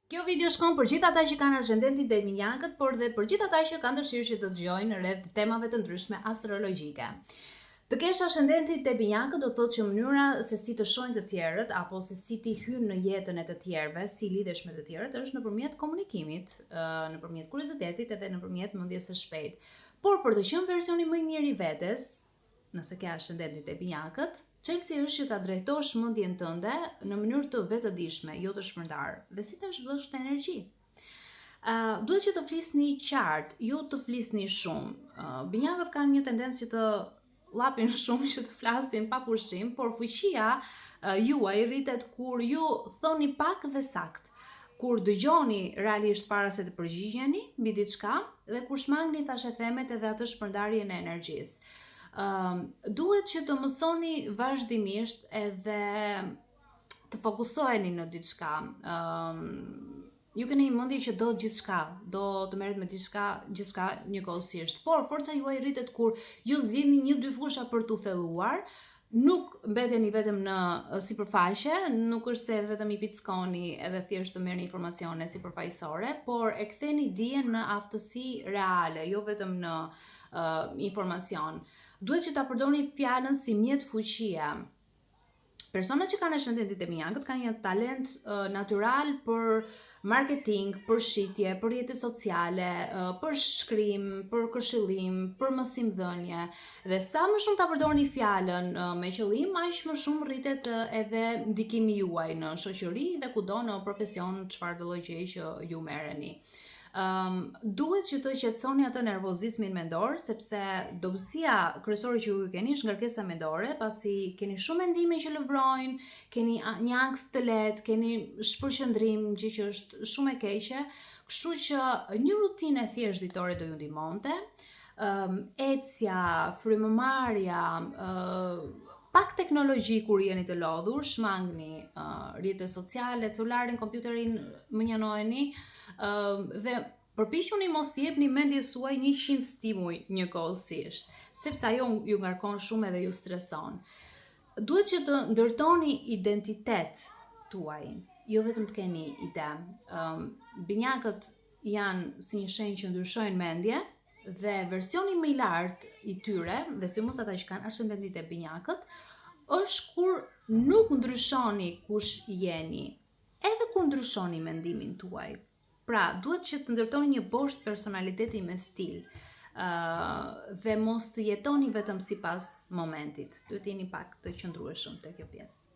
Kjo video shkon për gjithë ata që kanë ascendentin dhe minjakët, por dhe për gjithë ata që kanë dëshirë që të dëgjojnë rreth temave të ndryshme astrologjike. Të kesh ascendentin te binjakët do thotë që mënyra se si të shohin të tjerët apo se si ti hyn në jetën e të tjerëve, si lidhesh me të tjerët, është nëpërmjet komunikimit, nëpërmjet kuriozitetit edhe nëpërmjet mendjes së shpejtë. Por për të qenë versioni më i mirë i vetes, nëse ke ascendentin te binjakët, çelësi është që ta drejtosh mendjen tënde në mënyrë të vetëdijshme, jo të shpërndarë, dhe si ta zhvillosh këtë energji. Duhet që të flisni qartë, jo të flisni shumë. Binjakët kanë një tendencë që të llapin shumë, që të flasin pa pushim, por fuqia juaj rritet kur ju thoni pak dhe sakt, kur dëgjoni realisht para se të përgjigjeni mbi diçka dhe kur shmangni thashethemet edhe atë shpërndarjen e energjisë. Duhet që të mësoni vazhdimisht edhe të fokusoheni në diçka. Ju keni mendje që do gjithçka, do të merret me gjithçka njëkohësisht, por forca juaj rritet kur ju zgjidhni 1-2 fusha për t'u thelluar, nuk mbeteni vetëm në sipërfaqe, nuk është se vetëm i pickoni edhe thjesht të merrni informacione sipërfaqësore, por e ktheni dijen në aftësi reale, jo vetëm në informacion. Duhet që ta përdorni fjalën si mjet fuqie. Personat që kanë ascendentin te binjakët kanë një talent natyral për marketing, për shitje, për rrjete sociale, për shkrim, për këshillim, për mësimdhënie. Dhe sa më shumë ta përdorni fjalën me qëllim, aq më shumë rritet edhe ndikimi juaj në shoqëri dhe kudo në profesion, çfarë do lloj gjëje që ju merreni. Duhet që të qetësoni atë nervozizmin mendor, sepse dobësia kryesore që ju keni është ngarkesa mendore, pasi keni shumë mendime që lëvrojnë, keni një ankth të lehtë, keni shpërqendrim, gjë që është shumë e keqe, kështu që një rutinë thjesht ditore do ju ndihmonte. Ecja, frymëmarrja, pak teknologji kur jeni të lodhur, shmangni rrjetet sociale, celularin, kompjuterin, më njanojeni dhe përpiquni mos t'i jepni mendjes suaj 100 stimuj njëkohësisht, sepse ajo ju ngarkon shumë edhe ju streson. Duhet që të ndërtoni identitet tuaj, jo vetëm të keni ide. Binjakët janë si një shenjë që ndryshojnë mendje, dhe versioni më i lartë i tyre, dhe sidomos ata që kanë ascendentin te binjakët, është kur nuk ndryshoni kush jeni, edhe kur ndryshoni mendimin tuaj. Pra, duhet që të ndërtoni një boshtë personaliteti me stil, dhe mos të jetoni vetëm sipas momentit. Duhet jeni pak të qëndrueshëm te kjo pjesë.